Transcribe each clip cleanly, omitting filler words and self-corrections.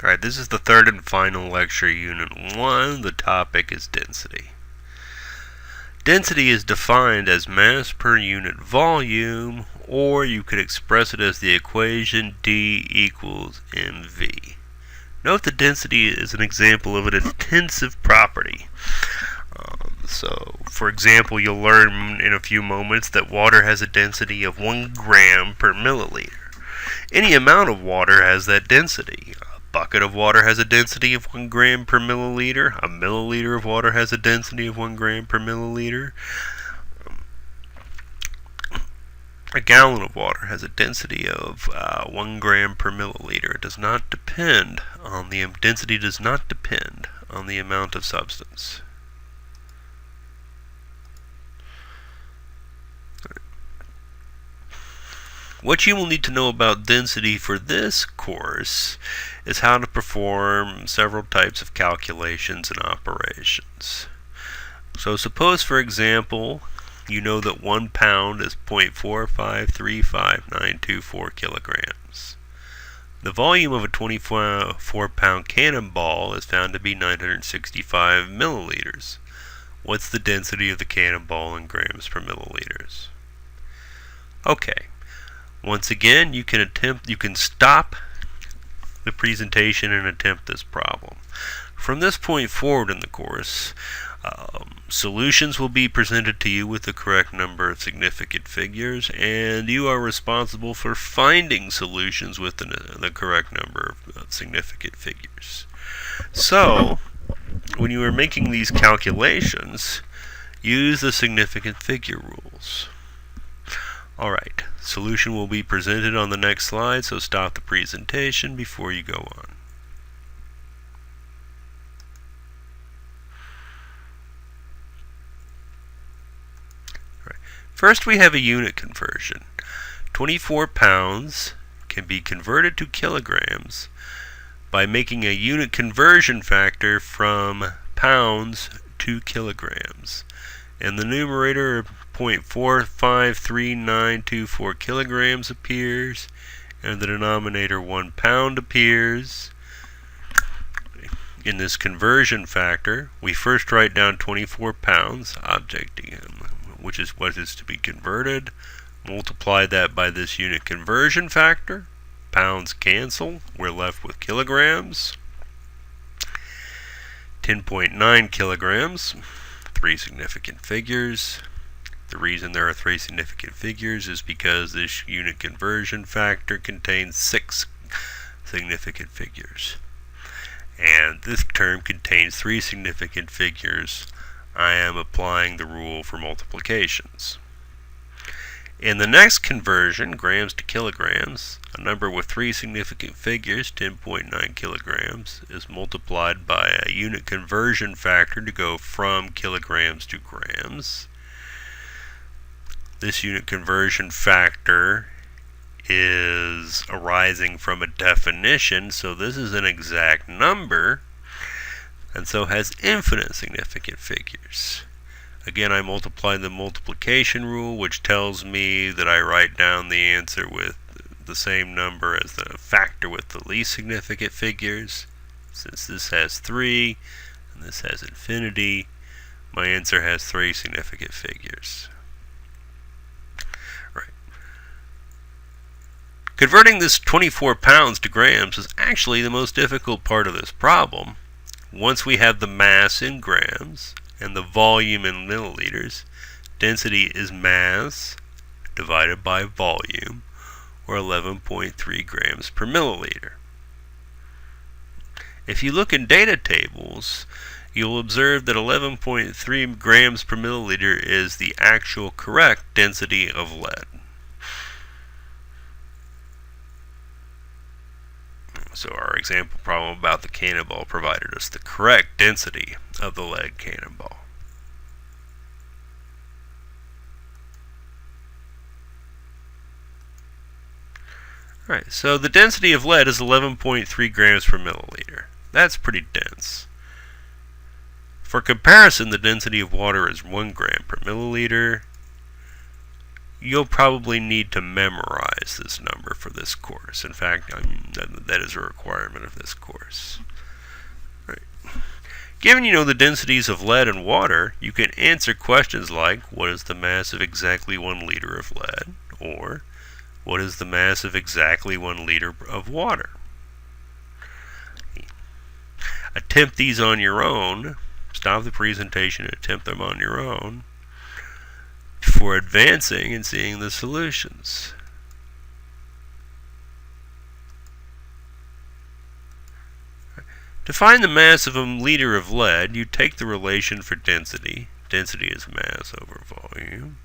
Alright, this is the third and final lecture, Unit 1. The topic is density. Density is defined as mass per unit volume, or you could express it as the equation D equals mv. Note that density is an example of an intensive property. So, for example, you'll learn in a few moments that water has a density of 1 gram per milliliter. Any amount of water has that density. A bucket of water has a density of 1 gram per milliliter. A milliliter of water has a density of 1 gram per milliliter. A gallon of water has a density of 1 gram per milliliter. It does not depend on the density does not depend on the amount of substance. What you will need to know about density for this course is how to perform several types of calculations and operations. So suppose, for example, you know that 1 pound is 0.4535924 kilograms. The volume of a 24-pound cannonball is found to be 965 milliliters. What's the density of the cannonball in grams per milliliters? Okay. Once again, you can stop the presentation and attempt this problem. From this point forward in the course, solutions will be presented to you with the correct number of significant figures, and you are responsible for finding solutions with the correct number of significant figures. So, when you are making these calculations, use the significant figure rules. Alright, solution will be presented on the next slide, so stop the presentation before you go on. Right. First, we have a unit conversion. 24 pounds can be converted to kilograms by making a unit conversion factor from pounds to kilograms. In the numerator, 0.4533924 kilograms appears, and the denominator 1 pound appears. In this conversion factor, we first write down 24 pounds, object which is what is to be converted. Multiply that by this unit conversion factor. Pounds cancel. We're left with kilograms. 10.9 kilograms. 3 significant figures. The reason there are 3 significant figures is because this unit conversion factor contains 6 significant figures. And this term contains 3 significant figures. I am applying the rule for multiplications. In the next conversion, grams to kilograms, a number with 3 significant figures, 10.9 kilograms, is multiplied by a unit conversion factor to go from kilograms to grams. This unit conversion factor is arising from a definition, so this is an exact number, and so has infinite significant figures. Again, I multiply the multiplication rule, which tells me that I write down the answer with the same number as the factor with the least significant figures. Since this has 3 and this has infinity, my answer has 3 significant figures. Right. Converting this 24 pounds to grams is actually the most difficult part of this problem. Once we have the mass in grams and the volume in milliliters, density is mass divided by volume, or 11.3 grams per milliliter. If you look in data tables, you'll observe that 11.3 grams per milliliter is the actual correct density of lead. So our example problem about the cannonball provided us the correct density of the lead cannonball. Alright, so the density of lead is 11.3 grams per milliliter. That's pretty dense. For comparison, the density of water is 1 gram per milliliter. you'll probably need to memorize this number for this course. In fact, that is a requirement of this course. Right. Given you know the densities of lead and water, you can answer questions like, what is the mass of exactly 1 liter of lead? Or, what is the mass of exactly 1 liter of water? Attempt these on your own. Stop the presentation and attempt them on your own before advancing and seeing the solutions. To find the mass of a liter of lead, you take the relation for density. Density is mass over volume.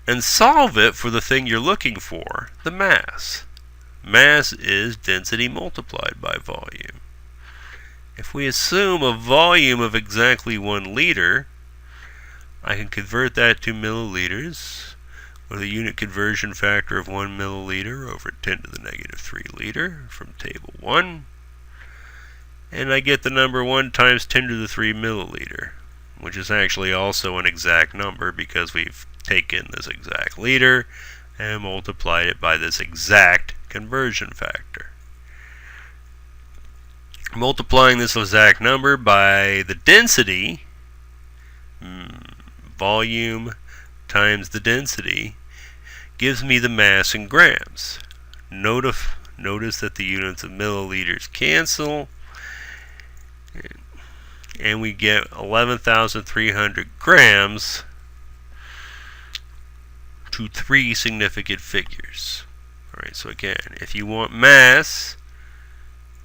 And solve it for the thing you're looking for, the mass. Mass is density multiplied by volume. If we assume a volume of exactly 1 liter, I can convert that to milliliters with a unit conversion factor of 1 milliliter over 10 to the negative 3 liter from table 1. And I get the number 1 times 10 to the 3 milliliter, which is actually also an exact number because we've taken this exact liter and multiplied it by this exact conversion factor. Multiplying this exact number by the density, volume times the density, gives me the mass in grams. Notice that the units of milliliters cancel, and we get 11,300 grams to 3 significant figures. Alright, so again, if you want mass,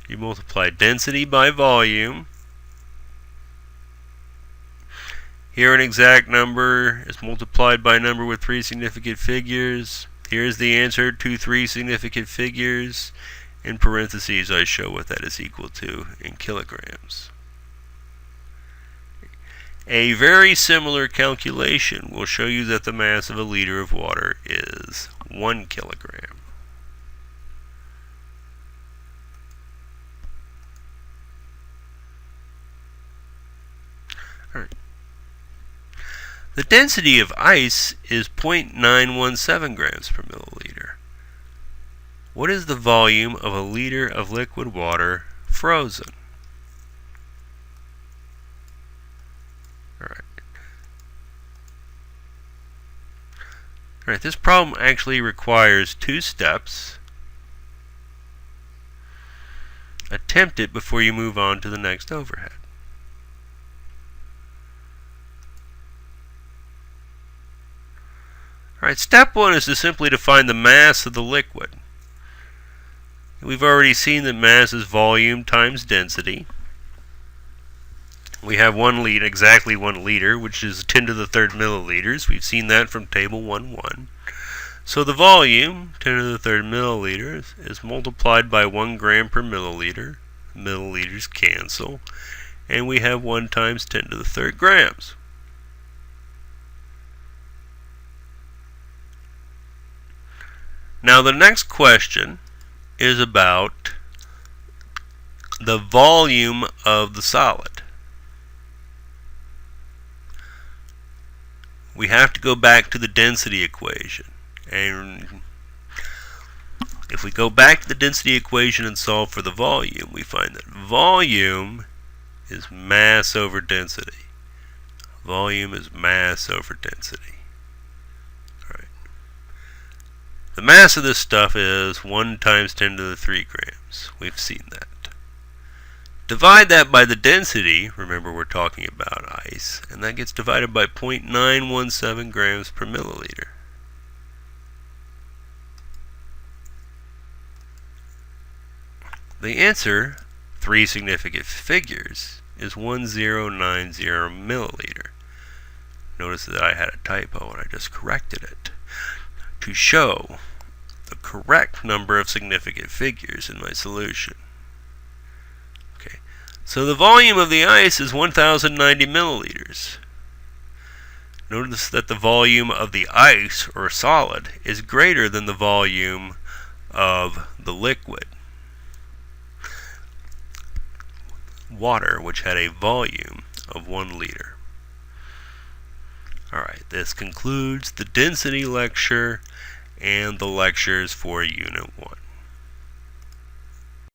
you multiply density by volume. Here an exact number is multiplied by a number with 3 significant figures. Here's the answer to 3 significant figures. In parentheses, I show what that is equal to in kilograms. A very similar calculation will show you that the mass of a liter of water is 1 kilogram. All right. The density of ice is 0.917 grams per milliliter. What is the volume of a liter of liquid water frozen? Alright, this problem actually requires 2 steps. Attempt it before you move on to the next overhead. Alright, step 1 is to simply define the mass of the liquid. We've already seen that mass is volume times density. We have 1 liter, exactly 1 liter, which is 10 to the 3rd milliliters. We've seen that from table 1.1. So the volume, 10 to the 3rd milliliters, is multiplied by 1 gram per milliliter. Milliliters cancel. And we have 1 times 10 to the 3rd grams. Now the next question is about the volume of the solid. We have to go back to the density equation. And if we go back to the density equation and solve for the volume, we find that volume is mass over density. Volume is mass over density. Alright. The mass of this stuff is 1 times 10 to the 3 grams. We've seen that. Divide that by the density, remember we're talking about ice, and that gets divided by 0.917 grams per milliliter. The answer, 3 significant figures, is 1090 milliliter. Notice that I had a typo and I just corrected it to show the correct number of significant figures in my solution. Okay, so the volume of the ice is 1090 milliliters. Notice that the volume of the ice, or solid, is greater than the volume of the liquid. Water, which had a volume of 1 liter. Alright, this concludes the density lecture and the lectures for Unit 1.